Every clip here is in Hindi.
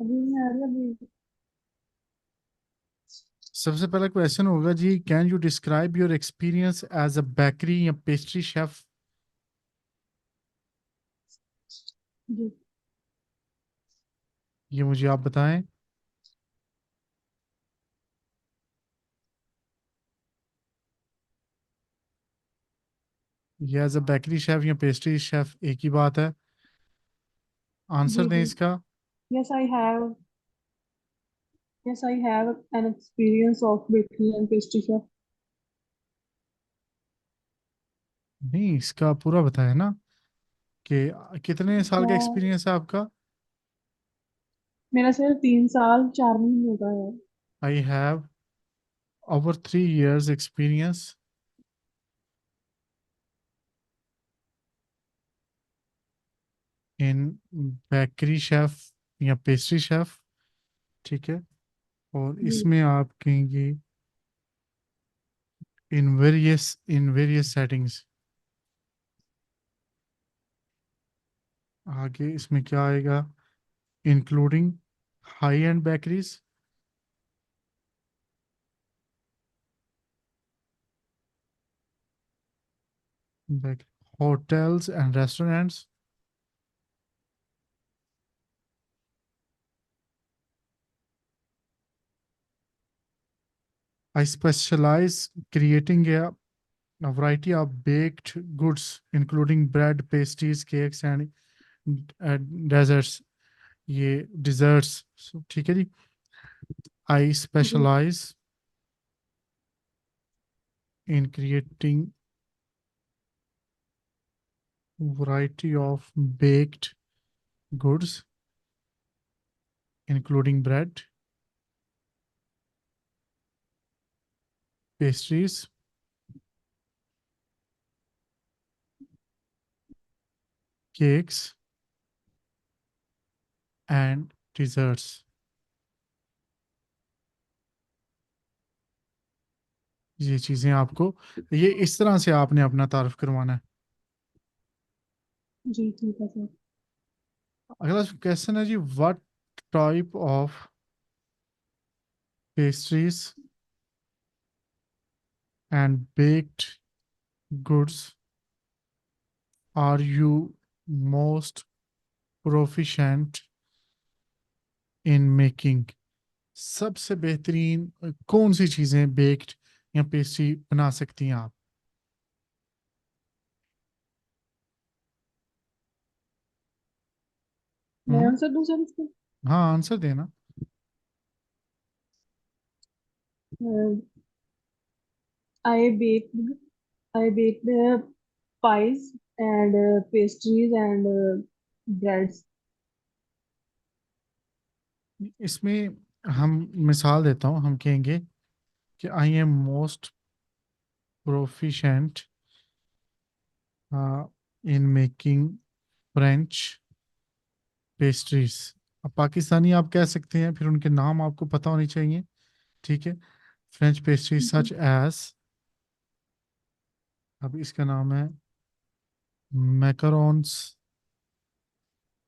अभी नहीं आ रही अभी। सबसे पहला क्वेश्चन होगा जी, can you describe your experience as a bakery या पेस्ट्री शेफ। जी। ये मुझे आप बताएं। ये एज अ बेकरी शेफ या पेस्ट्री शेफ एक ही बात है। आंसर जी दें जी। इसका। Yes I have. Yes I have an experience of bakery and pastry chef. नहीं, इसका पूरा बताया ना कि कितने साल का क्या? एक्सपीरियंस है आपका। मेरा सिर्फ 3 साल 4 महीने का है। I have over 3 years experience in bakery chef या पेस्ट्री शेफ। ठीक है। और जी। इसमें आप कहेंगे इन वेरियस सेटिंग्स। आगे इसमें क्या आएगा, including high and bakeries, hotels and restaurants. I specialize creating a variety of baked goods, including bread, pastries, cakes, and desserts. ये desserts, ठीक है जी। I ji. specialize in creating variety of baked goods, including bread, pastries, cakes, and desserts। ये चीजें आपको, ये इस तरह से आपने अपना तारुफ करवाना है। जी ठीक है सर। अगला क्वेश्चन है जी, what type of pastries and baked goods are you most proficient in making। सबसे बेहतरीन कौन सी चीजें बेक्ड या पेस्ट्री बना सकती हैं आप। मैं हम्म। आंसर दूं सर इसका? हाँ, आंसर देना। I baked I baked pies and pastries and breads. इसमें हम मिसाल देता हूँ, हम कहेंगे कि I am most proficient in making French pastries. अब पाकिस्तानी आप कह सकते हैं, फिर उनके नाम आपको पता होने चाहिए। ठीक है। फ्रेंच पेस्ट्री जी। सच एज, अब इसका नाम है मैकरोन्स,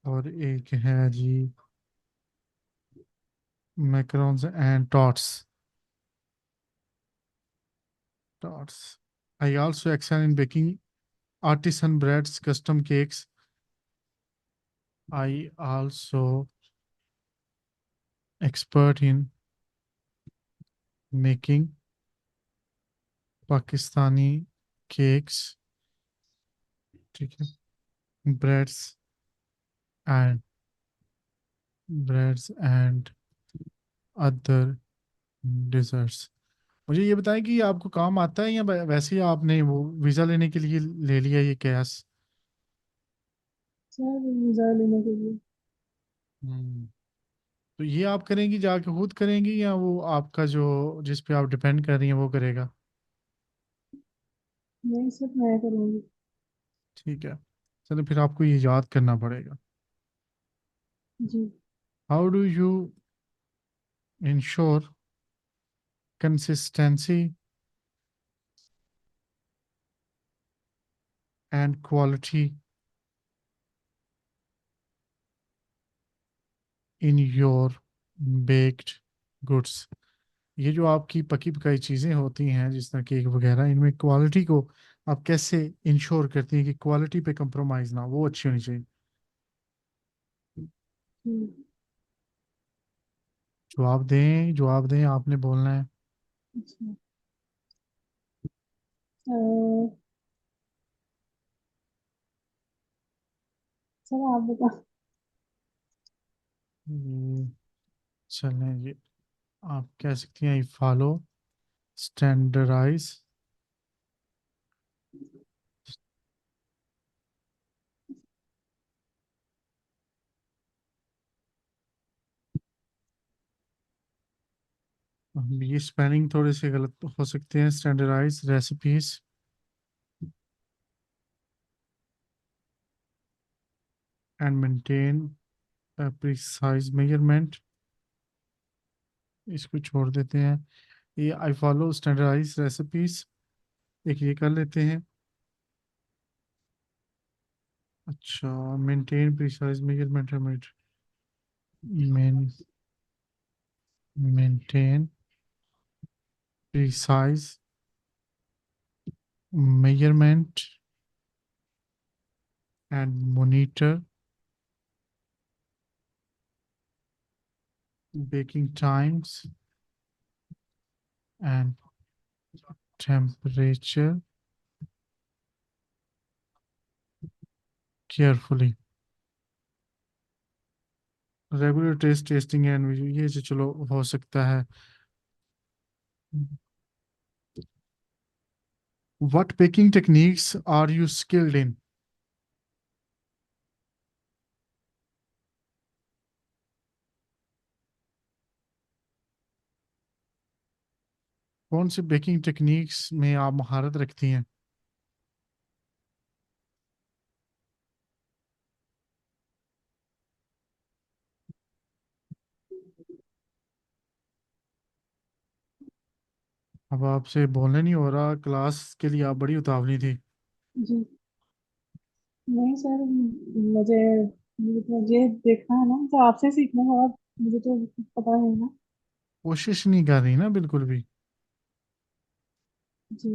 और एक है जी macarons and tarts. I also excel in baking artisan breads, custom cakes। I also expert in making Pakistani cakes। ठीक है। breads and breads and other desserts। मुझे ये बताएं कि ये आपको काम आता है या वैसे ही आपने वो वीज़ा लेने के लिए ले लिया ये कैश। सर वीजा लेने के लिए। हम्म। तो ये आप करेंगी, जाके खुद करेंगी, या वो आपका जो जिस पे आप डिपेंड कर रही हैं वो करेगा। नहीं सर मैं करूँगी। ठीक है। चलो फिर आपको ये याद करना पड़ेगा। जी। How do you ensure consistency and quality in your baked goods. ये जो आपकी पकी पकाई चीज़ें होती हैं जिस तरह केक वगैरह, इनमें क्वालिटी को आप कैसे इंश्योर करती हैं कि क्वालिटी पे कंप्रोमाइज़ ना, वो अच्छी होनी चाहिए। हम्म, जवाब दें, जवाब दें, आपने बोलना है। अच्छा। सर आप बता। ये चलें ये, आप कह सकती हैं, आई फॉलो स्टैंडर्डाइज। ये स्पेलिंग थोड़े से गलत हो सकते हैं। Standardise recipes and maintain precise measurement, इसको छोड़ देते हैं। ये आई फॉलो स्टैंडर्डाइज रेसिपीज, एक ये कर लेते हैं। अच्छा, maintain precise measurement, maintain precise measurement and monitor baking times and temperature carefully. Regular testing and ये जो चलो हो सकता है। What baking techniques are you skilled in? कौन सी बेकिंग टेक्निक्स में आप महारत रखती हैं? अब आपसे बोलने नहीं हो रहा, क्लास के लिए आप बड़ी उतावली थी। जी नहीं सर, मुझे मुझे तो ये देखना है ना, तो आपसे सीखना है और मुझे तो पता है ना। कोशिश नहीं कर रही ना बिल्कुल भी। जी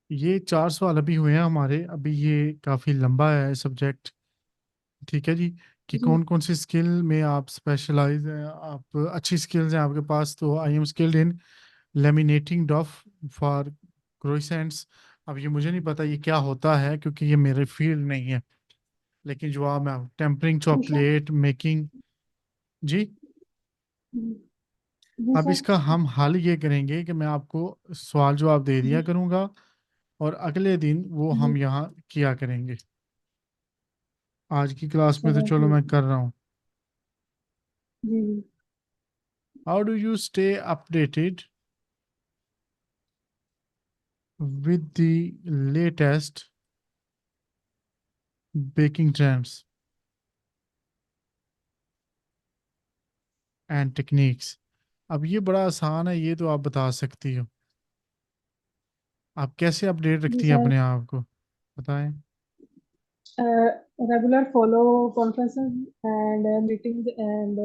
ये 4 सवाल अभी हुए हैं हमारे, अभी ये काफ़ी लंबा है सब्जेक्ट। ठीक है जी। कि जी कौन कौन सी स्किल में आप स्पेशलाइज हैं, आप अच्छी स्किल्स हैं आपके पास, तो I am skilled in laminating डफ फॉर क्रोइसेंट्स। अब ये मुझे नहीं पता ये क्या होता है क्योंकि ये मेरे फील्ड नहीं है, लेकिन जवाब मैं टेम्परिंग जी सर। Chocolate making. जी। जी अब सर। इसका हम हल ये करेंगे कि मैं आपको सवाल जवाब दे दिया जी करूंगा और अगले दिन वो जी। हम यहाँ किया करेंगे। आज की क्लास में तो चलो चलो मैं ठीक है। कर रहा हूँ। जी जी। How do you stay updated with the latest baking trends and techniques? अब ये बड़ा आसान है, ये तो आप बता सकती हो। आप कैसे अपडेट जी रखती हैं सर, अपने आप को, बताएं। Regular follow conferences and meetings and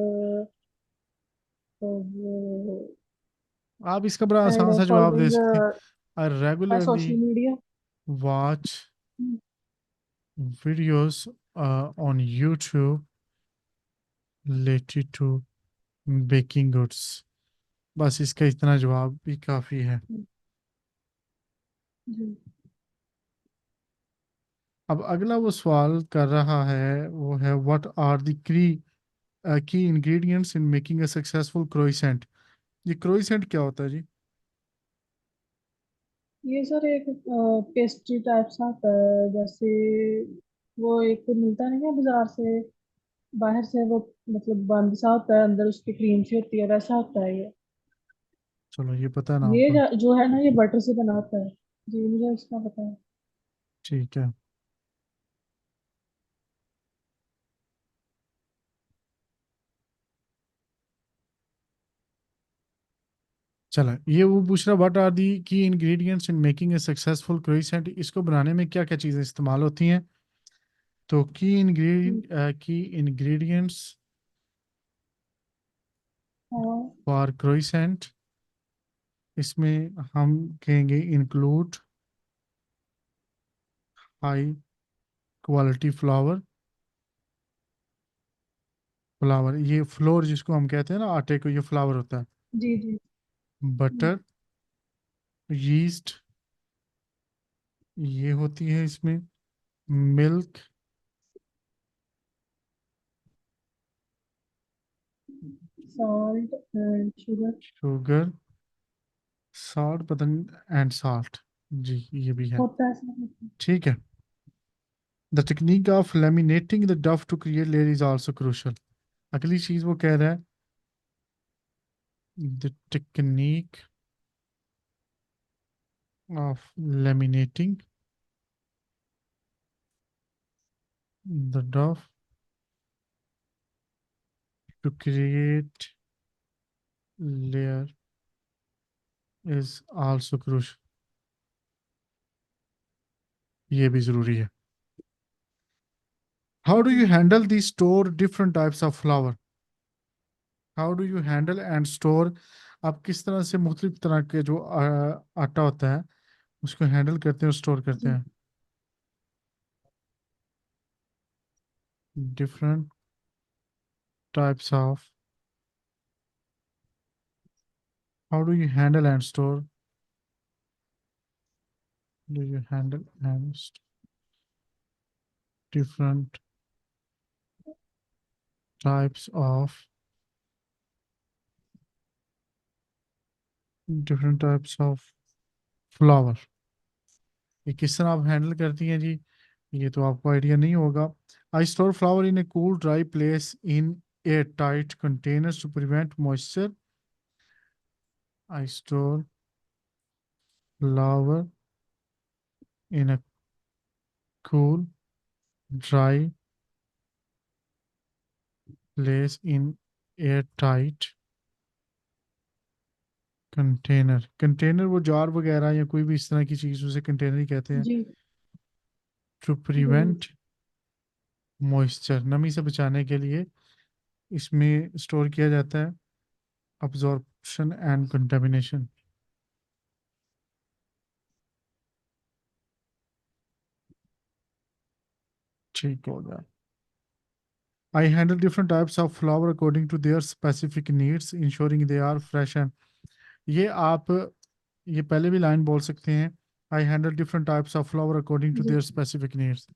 आप इसका बड़ा एंड आसान सा जवाब दे फॉलोइंग सकते हैं। आई regularly social media. Watch videos on YouTube related to baking goods। बस इसका इतना जवाब भी काफ़ी है। जी अब अगला वो सवाल कर रहा है, वो है what are the key ingredients in making a successful croissant. ये क्रोइसेंट क्या होता है जी? ये सर एक पेस्ट्री टाइप सा आता है, जैसे वो एक तो मिलता नहीं है बाजार से, बाहर से वो मतलब बंद सा होता है, अंदर उसकी क्रीम सी होती है, वैसा होता है ये। चलो ये पता है ना ये आपको। जो है ना, ये बटर से बना होता है। जी मुझे इसका पता है। ठीक है। चलो ये वो पूछ रहा, व्हाट आर दी की ingredients in making a successful croissant, इसको बनाने में क्या क्या चीज़ें इस्तेमाल होती हैं। तो हम्म, की इंग्रेडिएंट्स हाँ। फॉर क्रोइसेंट, इसमें हम कहेंगे include high quality flower. Flower, ये फ्लोर जिसको हम कहते हैं ना आटे को, ये फ्लावर होता है। जी जी। बटर, यीस्ट, ये होती है इसमें। Milk, salt and sugar. Sugar, salt butter and salt. जी ये भी है। होता है इसमें। ठीक है। The technique of laminating the dough to create layer is also crucial. अगली चीज वो कह रहा है, the technique of laminating the dough to create layer is also crucial. ये भी जरूरी है। हाउ डू यू जी handle the store different types of flour. How do you handle and store, आप किस तरह से मुख्तलिफ तरह के जो आटा होता है उसको हैंडल करते हैं और स्टोर करते जी हैं। Different types of, how do you handle and store, do you handle and different types of, different types of flower, ये किस तरह आप हैंडल करती हैं जी, ये तो आपको आइडिया नहीं होगा। I store flour in a cool dry place in air tight containers to prevent moisture. I store flour in a cool dry place in air tight container. Container वो जार वगैरह या कोई भी इस तरह की चीज़, उसे कंटेनर ही कहते हैं। जी टू जी। प्रिवेंट मॉइस्चर, नमी से बचाने के लिए इसमें स्टोर किया जाता है। Absorption and contamination. ठीक हो गया। I handle different types of flour according to their specific needs ensuring they are fresh and, ये आप ये पहले भी लाइन बोल सकते हैं। I handle different types of flour according to जी देयर स्पेसिफिक नीड्स।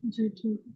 जी ठीक है।